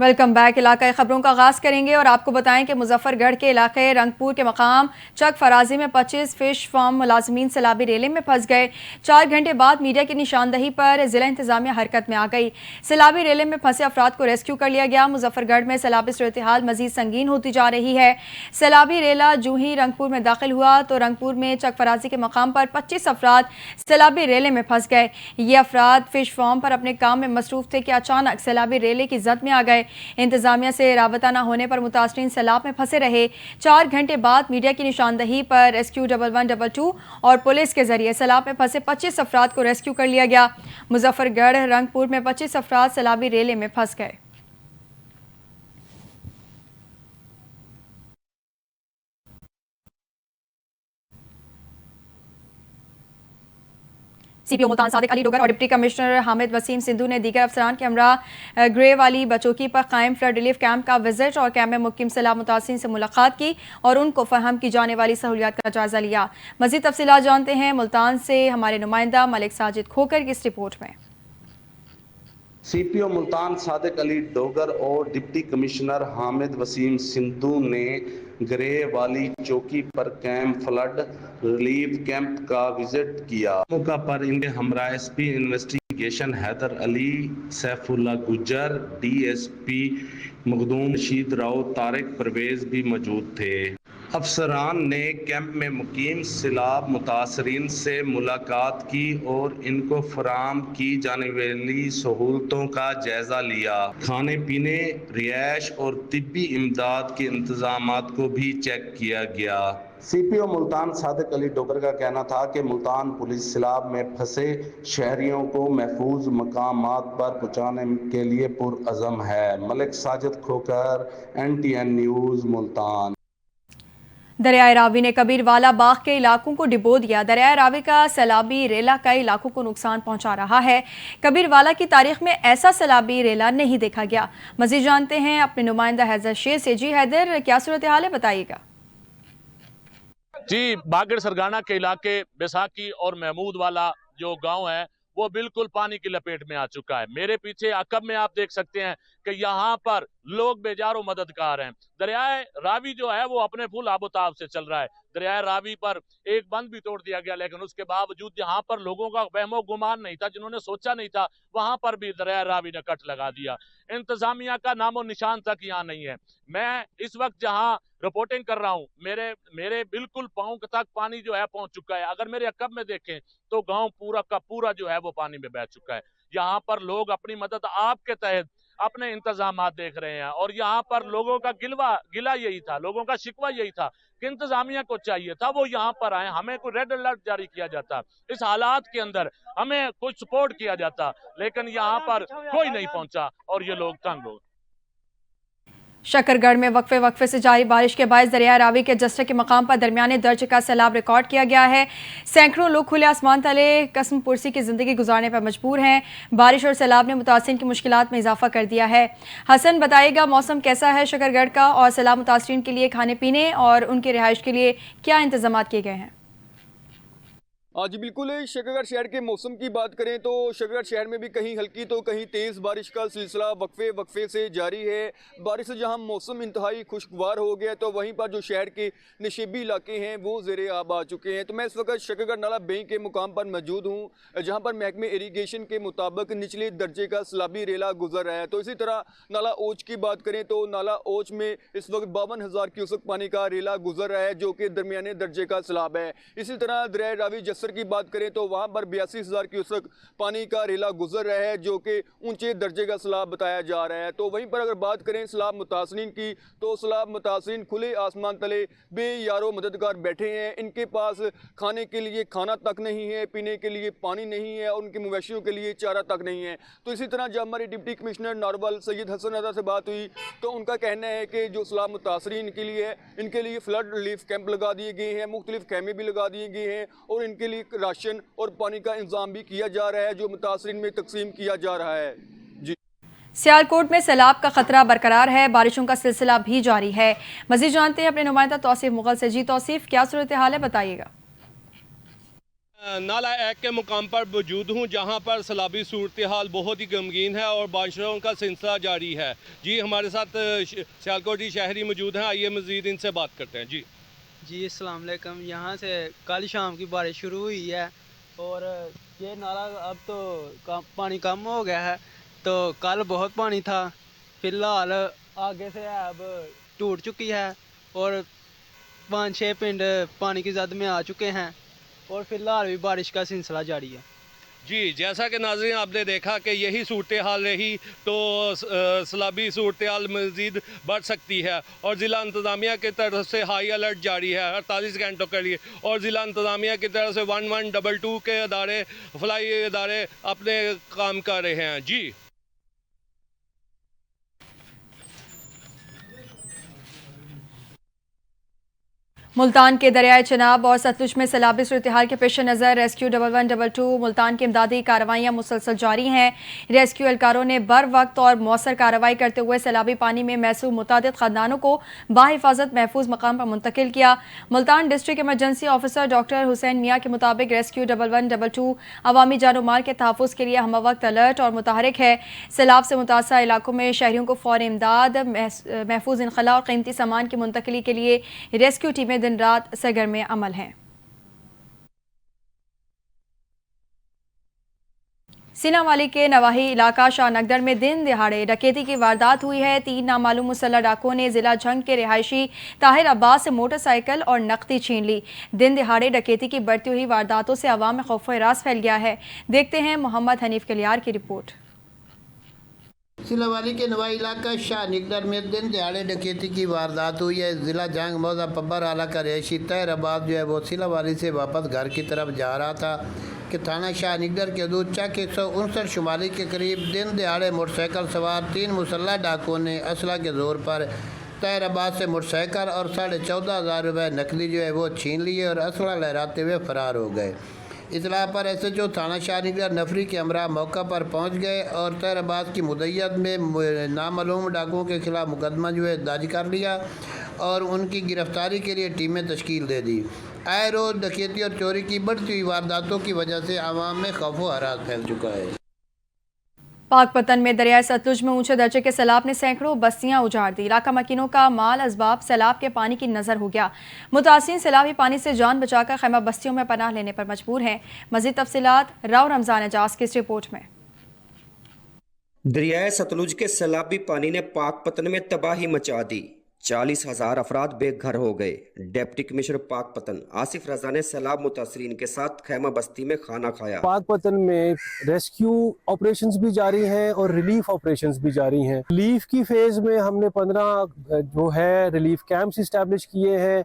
Welcome back. इलाकाई खबरों का आगाज करेंगे और आपको बताएं कि मुजफ्फरगढ़ के इलाके रंगपुर के मकाम चक फराजी में 25 फिश फार्म मुलाजमीन सैलाबी रेले में फंस गए। 4 घंटे बाद मीडिया की निशानदही पर जिला इंतजामिया हरकत में आ गई। सैलाबी रेले में फंसे अफराद को रेस्क्यू कर लिया गया। मुजफ्फरगढ़ में सैलाबी सूरत हाल मजीद संगीन होती जा रही है। सैलाबी रेला जूं ही रंगपुर में दाखिल हुआ तो रंगपुर में चक फराजी के मकाम पर 25 अफराद सैलाबी रेले में फंस गए। ये अफराद फिश फार्म पर अपने काम में मसरूफ थे कि अचानक सैलाबी रेले की जद में आ गए। इंतजामिया से राबता न होने पर मुतासरीन सैलाब में फंसे रहे। 4 घंटे बाद मीडिया की निशानदही पर रेस्क्यू 1112 और पुलिस के जरिए सैलाब में फंसे 25 अफराद को रेस्क्यू कर लिया गया। मुजफ्फरगढ़ रंगपुर में 25 अफराद सैलाबी रेले में फंस गए। सीपीओ मुल्तान सादिक अली डोगर और डिप्टी कमिश्नर हामिद वसीम सिंधु ने दीगर अफसरान के हमरा ग्रे वाली बचौकी पर कायम फ्लड रिलीफ कैंप का विजिट और कैंप में मुकीम सैलाब मुतासिरीन से मुलाकात की और उनको फराहम की जाने वाली सहूलियात का जायजा लिया। मजीद तफसीलात जानते हैं मुल्तान से हमारे नुमाइंदा मलिक साजिद खोकर की इस रिपोर्ट में। सीपीओ मुल्तान सादिक अली डोगर और डिप्टी कमिश्नर हामिद वसीम सिंधु ने ग्रे वाली चौकी पर कैंप फ्लड रिलीफ कैंप का विजिट किया। मौका पर इनके हमरा SP investigation Haider Ali, Saifullah Gujjar, DSP Makhdoom Rasheed Rao, Tariq Pervez भी मौजूद थे। अफसरान ने कैंप में मुकीम सैलाब मुतासरीन से मुलाकात की और इनको फराम की जाने वाली सहूलतों का जायजा लिया। खाने पीने, रिहायश और तिब्बी इमदाद के इंतजामात को भी चेक किया गया। सीपीओ मुल्तान सादिक अली डोगर का कहना था कि मुल्तान पुलिस सैलाब में फंसे शहरियों को महफूज मकामात पर पहुँचाने के लिए पुरअज़म है। मलिक साजिद खोकर, NTN न्यूज़, मुल्तान। दरियाए रावी ने कबीरवाला बाग के इलाकों को डिबो दिया। दरियाए रावी का सैलाबी रेला कई इलाकों को नुकसान पहुंचा रहा है। कबीरवाला की तारीख में ऐसा सैलाबी रेला नहीं देखा गया। मजीद जानते हैं अपने नुमाइंदा हैदर शेर से। जी हैदर, क्या सूरत हाल है, बताइएगा। जी, बागड़ सरगाना के इलाके बैसाखी और महमूद वाला जो गांव है वो बिल्कुल पानी की लपेट में आ चुका है। मेरे पीछे अकब में आप देख सकते हैं कि यहाँ पर लोग बेजारों मददगार हैं। दरियाए रावी जो है वो अपने फुल आबोताब से चल रहा है। दरियाए रावी पर एक बंद भी तोड़ दिया गया, लेकिन उसके बावजूद यहाँ पर लोगों का वहमो गुमान नहीं था, जिन्होंने सोचा नहीं था, वहां पर भी दरियाए रावी ने कट लगा दिया। इंतजामिया का नामो निशान तक यहाँ नहीं है। मैं इस वक्त जहाँ रिपोर्टिंग कर रहा हूँ, मेरे बिल्कुल पांव तक पानी जो है पहुंच चुका है। अगर मेरे अकब में देखें तो गांव पूरा का पूरा जो है वो पानी में बह चुका है। यहाँ पर लोग अपनी मदद आपके तहत अपने इंतजामात देख रहे हैं और यहाँ पर लोगों का गिला यही था, लोगों का शिकवा यही था कि इंतजामिया को चाहिए था वो यहाँ पर आए, हमें कोई रेड अलर्ट जारी किया जाता, इस हालात के अंदर हमें कुछ सपोर्ट किया जाता, लेकिन यहाँ पर कोई नहीं पहुंचा और ये लोग तंग हो। शकरगढ़ में वक्फे से जारी बारिश के बायस दरिया रावी के जस्टर के मकाम पर दरमियाने दर्जे का सैलाब रिकॉर्ड किया गया है। सैकड़ों लोग खुले आसमान तले कसम पुरसी की जिंदगी गुजारने पर मजबूर हैं। बारिश और सैलाब ने मुतासिरीन की मुश्किलात में इजाफा कर दिया है। हसन, बताइएगा मौसम कैसा है शकरगढ़ का और सैलाब मुतासिरीन के लिए खाने पीने और उनकी रिहाइश के लिए क्या इंतजाम किए गए हैं? जी बिल्कुल, शकरगढ़ शहर के मौसम की बात करें तो शकरगढ़ शहर में भी कहीं हल्की तो कहीं तेज़ बारिश का सिलसिला वक्फे से जारी है। बारिश से जहां मौसम इंतहाई खुशगवार हो गया तो वहीं पर जो शहर के नशीबी इलाके हैं वो ज़ेरे आब आ चुके हैं। तो मैं इस वक्त शकरगढ़ नाला बैंक के मुकाम पर मौजूद हूँ, जहाँ पर महकमे इरीगेशन के मुताबिक निचले दर्जे का सैलाबी रेला गुजर रहा है। तो इसी तरह नाला ओच की बात करें तो नाला ओच में इस वक्त 52,000 क्यूसेक पानी का रेला गुजर रहा है, जो कि दरमियाने दर्जे का सैलाब है। इसी तरह दरिया रावी की बात करें तो वहां पर 82,000 क्यूसेक पानी का रेला गुजर रहा है, जो कि ऊंचे दर्जे का सैलाब बताया जा रहा है। तो वहीं पर अगर बात करें सैलाब मुतासरीन की तो सैलाब मुतासरीन खुले आसमान तले बेयारो मददगार बैठे हैं। इनके पास खाने के लिए खाना तक नहीं है, पीने के लिए पानी नहीं है और उनके मवेशियों के लिए चारा तक नहीं है। तो इसी तरह जब हमारे डिप्टी कमिश्नर नारवल सैयद हसन रजा से बात हुई तो उनका कहना है कि जो सैलाब मुतासरीन के लिए है, इनके लिए फ्लड रिलीफ कैंप लगा दिए गए हैं, मुख्तलिफ खेमे भी लगा दिए गए हैं और इनके लिए राशन और पानी का इंतजाम भी किया जा रहा है, जो मुतासरीन में तकसीम किया जा रहा है। जी, सियालकोट में सैलाब का खतरा बरकरार है, बारिशों का सिलसिला भी जारी है। मजीद जानते हैं अपने नुमाइंदा तौसीफ मुगल से। जी तौसीफ, क्या सूरत हाल है, बताइएगा। नाला एक के मुकाम पर मौजूद हूँ जहाँ पर सैलाबी सूरत हाल बहुत ही गमगीन है और बारिशों का सिलसिला जारी है। जी हमारे साथ सियालकोटी शहरी मौजूद हैं, आइए मज़ीद इनसे बात करते हैं। जी अस्सलाम वालेकुम। यहाँ से कल शाम की बारिश शुरू हुई है और ये नाला अब तो पानी कम हो गया है। तो कल बहुत पानी था, फिलहाल आगे से अब टूट चुकी है और 5-6 पिंड पानी की जद में आ चुके हैं और फिलहाल भी बारिश का सिलसिला जारी है। जी जैसा कि नाज़रीन आपने देखा कि यही सूरत हाल रही तो सैलाबी सूरत हाल मज़ीद बढ़ सकती है और ज़िला इंतज़ामिया की तरफ से हाई अलर्ट जारी है 48 घंटों के लिए और ज़िला इंतज़ामिया की तरफ से 1122 के अदारे फलाई अदारे अपने काम कर रहे हैं। जी मुल्तान के दरियाए चिनाब और सतलुज में सैलाबी सूरत हाल के पेश नज़र रेस्क्यू 1122 मुल्तान की इमदादी कार्रवाइयाँ मुसलसल जारी हैं। रेस्क्यू एहलकारों ने बर वक्त और मौसर कार्रवाई करते हुए सैलाबी पानी में महसूस मुतादिद खानदानों को बाहिफाजत महफूज मकाम पर मुंतकिल किया। Multan district emergency officer doctor Hussain मियाँ के मुताबिक रेस्क्यू 1122 अवामी जानो माल के तहफ़्फ़ुज़ के लिए हम वक्त अलर्ट और मुतहरिक है। सैलाब से मुतासर इलाकों में शहरियों को फौरी इमदाद, महफूज इनखला और कीमती सामान की मुंतकिली के लिए रेस्क्यू टीमें दिन रात सरगर्म अमल हैं। सीनावाली के नवाही इलाका शाहनगदर में दिन दिहाड़े डकैती की वारदात हुई है। 3 नामालूम मुसल्लह डाकुओं ने जिला झंग के रिहायशी ताहिर अब्बास से मोटरसाइकिल और नकदी छीन ली। दिन दिहाड़े डकैती की बढ़ती हुई वारदातों से अवाम में खौफ रास फैल गया है। देखते हैं मोहम्मद हनीफ कलियार की रिपोर्ट। सिलावाली के नवाई इलाका शाहनगदर में दिन दिहाड़े डकैती की वारदात हुई है। ज़िला जंग मौजा पब्बर आला का रहायशी तैर अब्बास जो है वो सिलावाली से वापस घर की तरफ जा रहा था कि थाना शाहनगदर के हदूद चक 159 शुमाली के करीब दिन दिहाड़े मोटरसाइकिल सवार 3 मुसल्लह डाकुओं ने असला के ज़ोर पर तैर अब्बास से मोटरसाइकिल और 14,500 रुपये नकदी जो है वो छीन लिए और असला लहराते हुए फ़रार हो गए। इतला पर SHO थाना शाहनगदर नफरी के हमरा मौका पर पहुंच गए और तैर अब्बास की मुद्दत में नामालूम डाकुओं के खिलाफ मुकदमा जो है दर्ज कर लिया और उनकी गिरफ्तारी के लिए टीमें तश्कील दे दी। आए रोज़ डकैती और चोरी की बढ़ती हुई वारदातों की वजह से आवाम में खौफ व हरास फैल चुका है। पाकपतन में दरियाए सतलुज में ऊंचे दर्जे के सैलाब ने सैकड़ों बस्तियां उजाड़ दी। इलाका मकीनों का माल असबाब सैलाब के पानी की नजर हो गया। मुतासिर सैलाबी पानी से जान बचाकर खैमा बस्तियों में पनाह लेने पर मजबूर हैं। मजीद तफसीलात राव रमजान एजाज की इस रिपोर्ट में। दरियाए सतलुज के सैलाबी पानी ने पाकपतन में तबाही मचा दी। 40,000 अफराद बेघर हो गए। डिप्टी कमिश्नर पाकपतन आसिफ रजा ने सैलाब मुतासरीन के साथ खैमा बस्ती में खाना खाया। पाकपतन में रेस्क्यू ऑपरेशंस भी जारी हैं और रिलीफ ऑपरेशंस भी जारी हैं। रिलीफ की फेज में हमने 15 जो है रिलीफ कैंप्स इस्टेब्लिश किए हैं।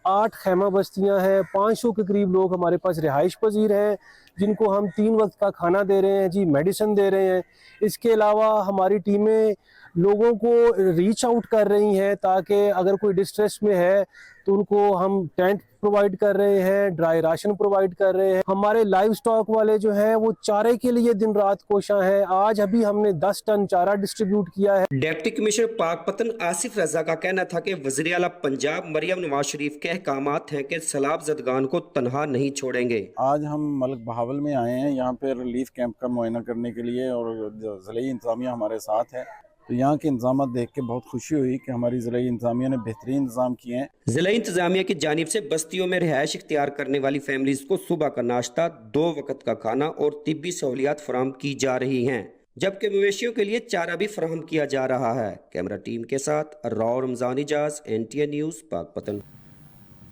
8 खैमा बस्तियां हैं। 500 के करीब लोग हमारे पास रिहाइश पजीर हैं जिनको हम 3 वक्त का खाना दे रहे हैं जी, मेडिसिन दे रहे हैं। इसके अलावा हमारी टीमें लोगों को रीच आउट कर रही हैं ताकि अगर कोई डिस्ट्रेस में है तो उनको हम टेंट प्रोवाइड कर रहे हैं, ड्राई राशन प्रोवाइड कर रहे हैं। हमारे लाइव स्टॉक वाले जो हैं वो चारे के लिए दिन रात कोशा हैं। आज अभी हमने 10 टन चारा डिस्ट्रीब्यूट किया है। डिप्टी कमिश्नर पाकपतन आसिफ रजा का कहना था कि वज़ीर आला पंजाब मरियम नवाज शरीफ के अहकामात हैं कि सैलाब ज़दगान को तनहा नहीं छोड़ेंगे। आज हम मलिक बहावल में आए हैं यहाँ पे रिलीफ कैंप का मुआयना करने के लिए और ज़िला इंतज़ामिया हमारे साथ है। तो यहाँ के इंतजाम देख के बहुत खुशी हुई कि हमारी ज़िला इंतजामिया ने बेहतरीन इंतजाम किए हैं। ज़िला इंतजामिया की जानिब से बस्तियों में रिहाइश इख्तियार करने वाली फैमिलीज को सुबह का नाश्ता, 2 वक्त का खाना और तिब्बी सहूलियात फराहम की जा रही हैं, जबकि मवेशियों के लिए चारा भी फराहम किया जा रहा है। कैमरा टीम के साथ राव रमजान एजाज, NTN न्यूज़, पाकपतन।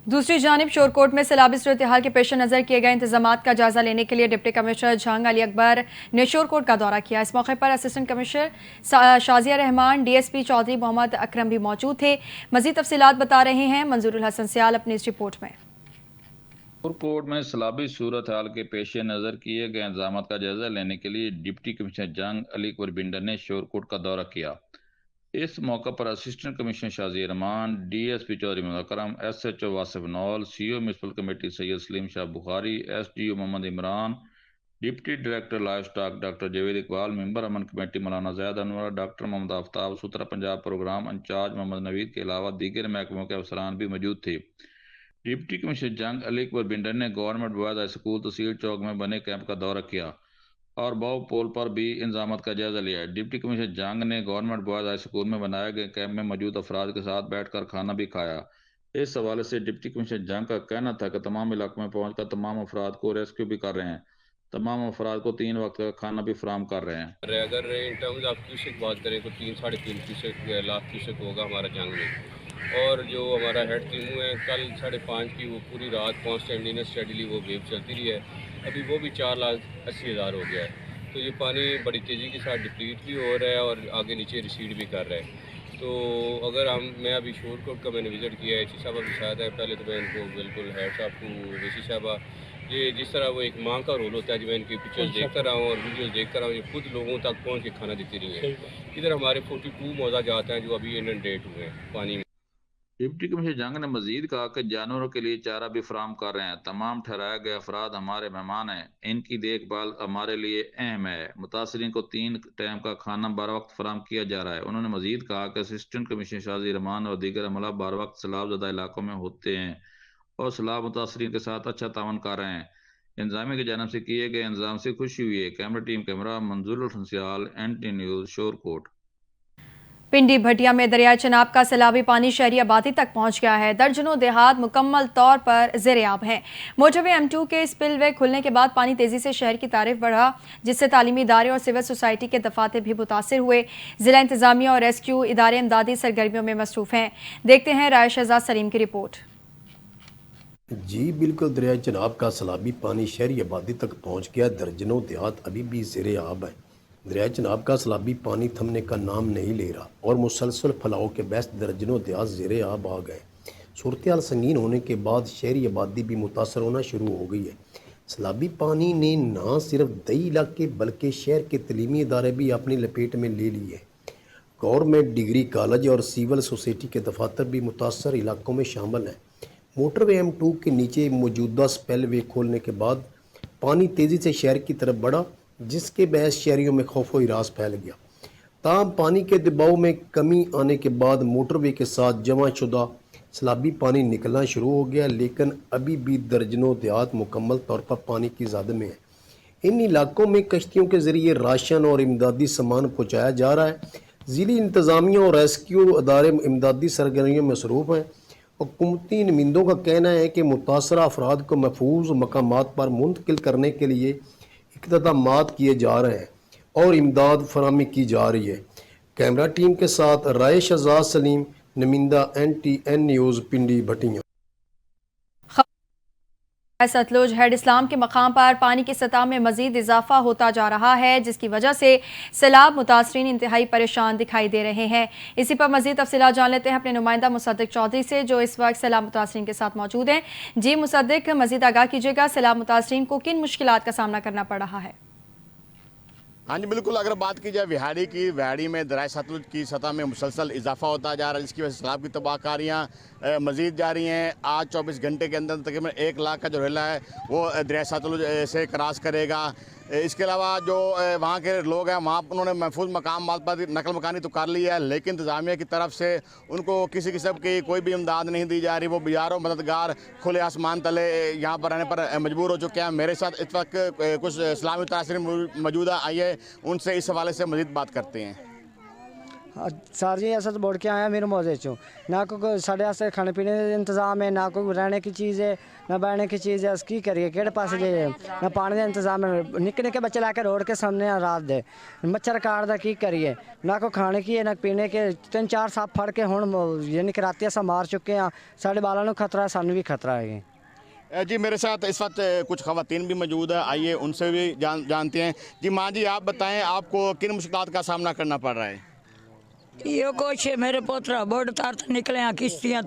दूसरी जानिब शोरकोट में सैलाबी सूरत हाल के पेश नज़र किए गए इंतजामात का जायजा लेने के लिए डिप्टी कमिश्नर झंग अली अकबर ने शोरकोट का दौरा किया। इस मौके पर assistant commissioner Shazia Rehman, DSP Chaudhry Mohammad Akram भी मौजूद थे। मजीद तफसीलात बता रहे हैं मंजूरुल हसन सियाल अपनी इस रिपोर्ट में। शोरकोट में सैलाबी सूरत हाल के पेश नज़र किए गए इंतजाम का जायजा लेने के लिए डिप्टी कमिश्नर जंग अली अकबर बिंडर ने शोरकोट का दौरा किया। इस मौका पर assistant commissioner Shazia Rehman, DSP Chaudhry Mohammad Akram, SHO Wasif Naul, CO municipal committee Syed Salim Shah Bukhari, SDO Mohammad Imran, deputy director livestock doctor Javed Iqbal, member अमन committee Maulana Zaid Anwar, doctor Mohammad Aftab, Suthra Punjab programme incharge Mohammad Naveed के अलावा दीगर महकमों के अफसरान भी मौजूद थे। डिप्टी कमिश्नर जंग अली अकबर बिंडर ने गवर्नमेंट बॉयज हाई स्कूल तहसील चौक में बने कैंप का दौरा किया और बाउ पोल पर भी इंतजाम का जायजा लिया। डिप्टी कमिश्नर जंग ने गवर्नमेंट बॉयज हाई स्कूल में बनाए गए कैंप में मौजूद अफराद के साथ बैठकर खाना भी खाया। इस हवाले से डिप्टी कमिश्नर जंग का कहना था कि तमाम इलाकों में पहुंचकर तमाम अफराद को रेस्क्यू भी कर रहे हैं। तमाम अफराद को 3 वक्त का खाना भी फराहम कर रहे हैं। अगर इन टर्म्स ऑफ क्यूसेक बात करें तो 3-3.5 लाख क्यूसेक होगा हमारा जंग में। और जो हमारा हेड टीमू है कल 5:30 की वो पूरी रात कॉन्स्टेंटली स्टडीली वो वेव चलती रही है, अभी वो भी 4,80,000 हो गया है। तो ये पानी बड़ी तेज़ी के साथ डिप्लीट भी हो रहा है और आगे नीचे रिसीड भी कर रहा है। तो अगर मैं अभी शोरकोट का मैंने विज़िट किया है, एसी साहबा भी साथ है, पहले तो मैं इनको बिल्कुल हेड साहब को एसी साहबा ये जिस तरह वो एक माँ का रोल होता है, जो मैं इनकी पिक्चर्स देखता रहा हूँ और वीडियोस देखता रहा हूँ, ये खुद लोगों तक पहुँच के खाना देती रही है। इधर हमारे 42 मौजा जाते हैं जो अभी इनडेट हुए हैं पानी में। डिप्टी कमिश्नर जंग ने मजीद कहा कि जानवरों के लिए चारा भी फराहम कर रहे हैं। तमाम ठहराए गए अफराद हमारे मेहमान हैं, इनकी देखभाल हमारे लिए अहम है। मुतासरीन को 3 टाइम का खाना बर वक्त फराहम किया जा रहा है। उन्होंने मजीद कहा कि असिस्टेंट कमिश्नर शाजी रहमान और दीगर अमला बर वक्त सैलाब ज़दा इलाकों में होते हैं और सैलाब मुतासरीन के साथ अच्छा तावन कर रहे हैं। इंतजामिया की जानिब से किए गए इंतजाम से खुशी हुई है। कैमरा टीम कैमरा मंजूर हंसियाल, NT न्यूज़, शोरकोट। पिंडी भटिया में दरिया चनाब का सैलाबी पानी शहरी आबादी तक पहुंच गया है। दर्जनों देहात मुकम्मल तौर पर ज़ेर-ए-आब हैं। मोटरवे M2 के स्पिलवे खुलने के बाद पानी तेजी से शहर की तारीफ बढ़ा, जिससे तालीमी इदारे और सिविल सोसाइटी के दफातर भी मुतासिर हुए। जिला इंतजामिया और रेस्क्यू इदारे इमदादी सरगर्मियों में मसरूफ हैं। देखते हैं राय शहजाद सलीम की रिपोर्ट। जी बिल्कुल, दरिया चनाब का सैलाबी पानी शहरी आबादी तक पहुँच गया। दर्जनों देहात अभी भी ज़ेर-ए-आब है। दरिया चनाब का सैलाबी पानी थमने का नाम नहीं ले रहा और मुसलसल फैलाव के बहस दर्जनों देहात ज़ेर-ए-आब आ गए। सूरत हाल संगीन होने के बाद शहरी आबादी भी मुतासर होना शुरू हो गई है। सैलाबी पानी ने न सिर्फ दई इलाके बल्कि शहर के तलीमी इदारे भी अपनी लपेट में ले लिए। गवर्नमेंट डिग्री कॉलेज और सिविल सोसाइटी के दफातर भी मुतासर इलाकों में शामिल हैं। मोटरवे M2 के नीचे मौजूदा स्पेलवे खोलने के बाद पानी तेज़ी से शहर की तरफ बढ़ा, जिसके बहस शहरियों में खौफ व हिरास फैल गया। ताहम पानी के दबाव में कमी आने के बाद मोटरवे के साथ जमा शुदा सैलाबी पानी निकलना शुरू हो गया, लेकिन अभी भी दर्जनों देहात मुकम्मल तौर पर पानी की ज़द में है। इन इलाकों में कश्तियों के ज़रिए राशन और इमदादी सामान पहुँचाया जा रहा है। ज़िली इंतज़ामिया और रेस्क्यू अदारे इमदादी सरगर्मियों में मसरूफ़ हैं। हुकूमती नुमाइंदों का कहना है कि मुतासरा अफराद को महफूज मकामात पर मुंतकिल करने के लिए इक़दामात किए जा रहे हैं और इमदाद फराहमी की जा रही है। कैमरा टीम के साथ राय शहजाद सलीम, नुमाइंदा NTN न्यूज़, पिंडी भटिया। सतलुज हेड इस्लाम के मकाम पर पानी की सतह में मजीद इजाफा होता जा रहा है, जिसकी वजह से सैलाब मुतासरीन इंतहाई परेशान दिखाई दे रहे हैं। इसी पर मजीद तफसीलात जान लेते हैं अपने नुमाइंदा मुसद्दिक चौधरी से, जो इस वक्त सैलाब मुतासरीन के साथ मौजूद हैं। जी मुसद्दिक, मजीद आगाह कीजिएगा, सैलाब मुतासरीन को किन मुश्किलात का सामना करना पड़ रहा है? हाँ जी बिल्कुल, अगर बात की जाए विहाड़ी की, विहाड़ी में दरिया सतलुज की सतह में मुसलसल इजाफा होता जा रहा है, जिसकी वजह से सैलाब की तबाहकारियाँ मज़ीद जारी हैं। आज 24 घंटे के अंदर तकरीबन 1 लाख का जो रेला है वो दरिया सतलुज से क्रॉस करेगा। इसके अलावा जो वहाँ के लोग हैं, वहाँ उन्होंने महफूज मकाम पर नकल मकानी तो कर लिया है, लेकिन इंतजामिया की तरफ से उनको किसी किस्म की कोई भी इमदाद नहीं दी जा रही। वो बिजारों मददगार खुले आसमान तले यहाँ पर रहने पर मजबूर हो चुके हैं। मेरे साथ इस वक्त कुछ इस्लामी मुतासरीन मौजूदा, आइए उनसे इस हवाले से मज़ीद बात करते हैं। सर जी अस बोल के आया मेरे मौजे चो, ना कोई साढ़े आस्ते खाने पीने का इंतजाम है, ना कोई रहने की चीज़ है, ना बैठने की चीज़ है। अस की करिए केड़े पास जाइए, ना पानी का इंतजाम है। निक्के निक्के बच्चे लाके रोड के सामने रात दे मच्छर काटदा, की करिए, ना कोई खाने की है ना पीने के। 3-4 सांप फड़ के हुण यानी कि राती अस मार चुके हैं। साढ़े बालों को खतरा है, सानू भी खतरा है। जी मेरे साथ इस वक्त कुछ खवातीन भी मौजूद है, आइए उनसे भी जानते हैं। जी माँ जी, आप बताएं आपको किन मुश्किलात का सामना करना पड़ रहा है? यो कुछ मेरे पोतरा बोर्ड तार तो निकले हैं किश्तियाँ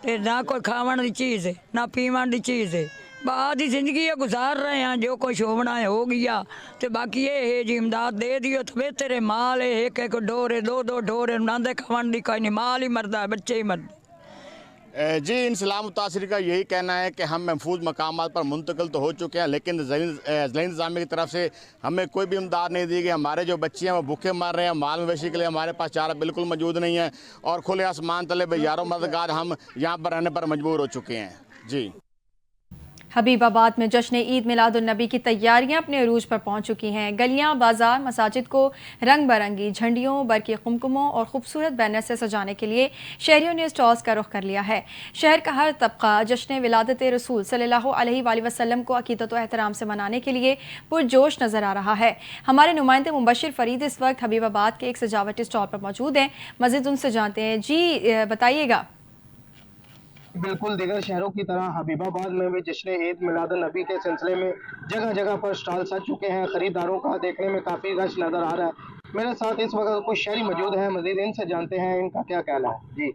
ते ना कोई खावन की चीज़ है ना पीवन की चीज़ है। आधी जिंदगी ये गुजार रहे हैं, जो कुछ होना है हो गया। तो बाकी ये है जी इमदाद दे दियो तो बेहतर है। माल है, एक डोर है, 2-2 डोर है, नांदे खावन की कोई नहीं, माल ही मरदा है, बच्चे ही मरदे। जी, इन सलाह मुतासिर का यही कहना है कि हम महफूज मकामात पर मुंतकिल तो हो चुके हैं, लेकिन ज़िला इंतज़ामिया की तरफ से हमें कोई भी इमदाद नहीं दी गई। हमारे जो बच्चे हैं वो भूखे मर रहे हैं, माल मवेशी के लिए हमारे पास चारा बिल्कुल मौजूद नहीं है और खुले आसमान तले बेयारों मददगार हम यहाँ पर रहने पर मजबूर हो चुके हैं। जी, हबीबाबाद में जश्न ईद मिलादुन्नबी की तैयारियां अपने अरूज पर पहुंच चुकी हैं। गलियां, बाजार, मसाजिद को रंग बिरंगी झंडियों, बरकी कुमकुमों और खूबसूरत बैनर से सजाने के लिए शहरियों ने स्टॉल्स का रुख कर लिया है। शहर का हर तबका जश्न विलादत रसूल सल्लल्लाहु अलैहि वसल्लम को अकीदत व एहतराम से मनाने के लिए पुरजोश नजर आ रहा है। हमारे नुमाइंदे मुबशिर फरीद इस वक्त हबीबाबाद के एक सजावटी स्टॉल पर मौजूद हैं। मज़ीद उनसे जानते हैं। जी बताइएगा। बिल्कुल दीगर शहरों की तरह हबीबाबाद में भी जश्न ईद मिलादुन्नबी के सिलसिले में जगह जगह पर स्टॉल सज चुके हैं। खरीदारों का देखने में काफ़ी रश नज़र आ रहा है। मेरे साथ इस वक्त कुछ शहरी मौजूद हैं, मज़ीद इनसे जानते हैं इनका क्या कहना है।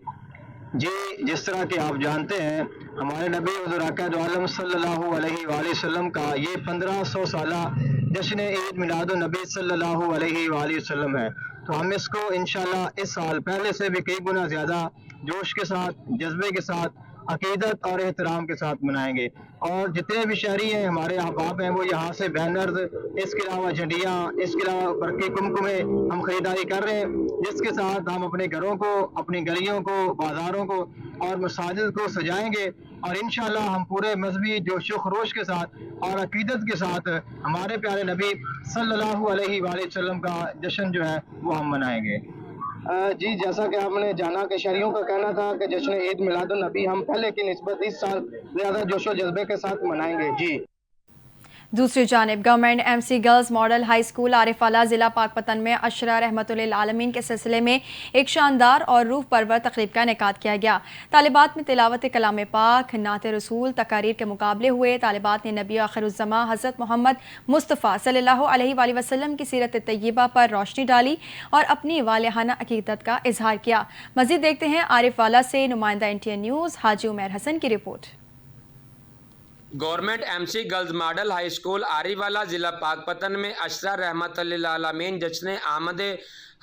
जी, जिस तरह कि आप जानते हैं हमारे नबी हुज़ूर आक़ा सल्लल्लाहु अलैहि वसल्लम का ये 1500 साला जश्न ईद मिलादुन्नबी सल्लल्लाहु अलैहि वसल्लम है, तो हम इसको इंशाल्लाह इस साल पहले से भी कई गुना ज़्यादा जोश के साथ, जज्बे के साथ, अकीदत और एहतराम के साथ मनाएंगे। और जितने भी शहरी हैं हमारे अहबाब हैं वो यहाँ से बैनर्स, इसके अलावा झंडियाँ, इसके अलावा बरक़ी कुमकुमे हम खरीदारी कर रहे हैं, जिसके साथ हम अपने घरों को, अपनी गलियों को, बाज़ारों को और मसाजिद को सजाएंगे और इंशाल्लाह हम पूरे मजहबी जोश व खरोश के साथ और अकीदत के साथ हमारे प्यारे नबी सल्लल्लाहु अलैहि वसल्लम का जश्न जो है वो हम मनाएंगे। जी, जैसा कि आपने जाना कि शहरियों का कहना था कि जश्न ईद मिलादुन्नबी हम पहले की निस्बत इस साल ज़्यादा जोशो जज्बे के साथ मनाएंगे। जी, दूसरी जानिब government MC girls model high school Arifwala ज़िला पाकपतन में अशरा रहमतुल्लिल आलमीन के सिलसिले में एक शानदार और रूह परवर तकरीब का इनेकाद किया गया। तालिबात में तिलावत कलाम पाक, नात रसूल, तकारीर के मुकाबले हुए। तालिबात ने नबी आखिरुज़्ज़मा हज़रत मोहम्मद मुस्तफ़ा सल्लल्लाहु अलैहि वसल्लम की सीरत तय्यबा पर रोशनी डाली और अपनी वालिहाना अकीदत का इजहार किया। मज़ीद देखते हैं आरिफवाला से नुमाइंदा NTN न्यूज़ हाजी उमैर हसन की report. Government MC girls model high school आरीवाला ज़िला पाकपतन में अशरा रहमतुल्लिल आलमीन जश्न आमद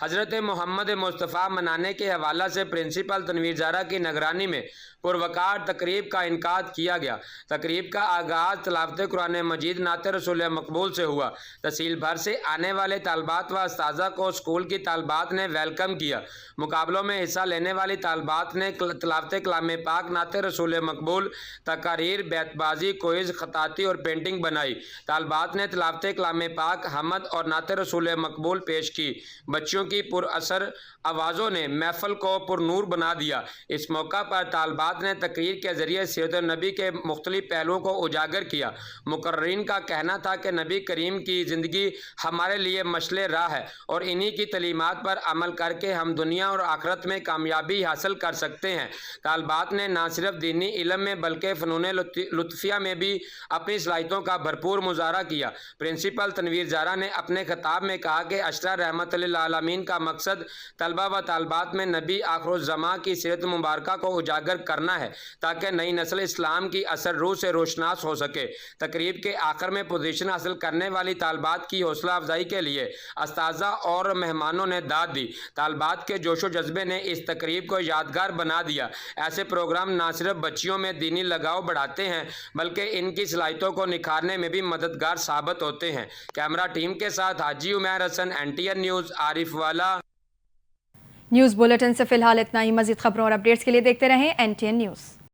हज़रत मोहम्मद मुस्तफ़ा मनाने के हवाला से प्रिंसिपल तनवीर ज़ारा की निगरानी में पुरवकार तकरीब का इनकाद किया गया। तकरीब का आगाज़ तिलावत कुरान मजीद नात रसूल मकबूल से हुआ। तहसील भर से आने वाले तालबात व अस्ताज़ा को स्कूल की तालबात ने वेलकम किया। मुकाबलों में हिस्सा लेने वाली तालबात ने तिलावत कलाम पाक, नात रसूल मकबूल, तकारीर, बैतबाजी, क्विज़, खताती और पेंटिंग बनाई। तालबात ने तिलावत कलाम पाक, हमद और नात रसूल मकबूल पेश की। बच्चों की पुरअसर आवाज़ों ने महफल को पुरनूर बना दिया। इस मौका पर तालबात ने तकरीर के ज़रिए सीरत नबी के मुख्तलिफ पहलुओं को उजागर किया। मुकर्रीन का कहना था कि नबी करीम की ज़िंदगी हमारे लिए मशले राह है और इन्हीं की तलीमात पर अमल करके हम दुनिया और आखिरत में कामयाबी हासिल कर सकते हैं। तालबात ने न सिर्फ दीनी इल्म में बल्कि फ़नून लुत्फ़िया में भी अपनी सलाहियतों का भरपूर मुजाहरा किया। प्रिंसिपल तनवीर ज़ारा ने अपने खिताब में कहा कि अशरा रहमतुल्लिल आलमीन का मकसद तलबा व तालबात में नबी आखिरुज़्ज़मा की सीरत मुबारक को उजागर करना है ताकि नई नस्ल इस्लाम की असर रूह से रोशनास हो सके। तकरीब के आखिर में पोजीशन हासिल करने वाली तालबात की हौसला अफजाई के लिए अस्ताज़ा और मेहमानों ने दाद दी। तालबात के जोशो जज्बे ने इस तकरीब को यादगार बना दिया। ऐसे प्रोग्राम न सिर्फ बच्चियों में दीनी लगाव बढ़ाते हैं बल्कि इनकी सलाहियतों को निखारने में भी मददगार साबित होते हैं। कैमरा टीम के साथ Haji Umair Hasan, NTN news, Arifwala. News bulletin से फिलहाल इतना ही। मज़ीद खबरों और अपडेट्स के लिए देखते रहें NTN न्यूज़।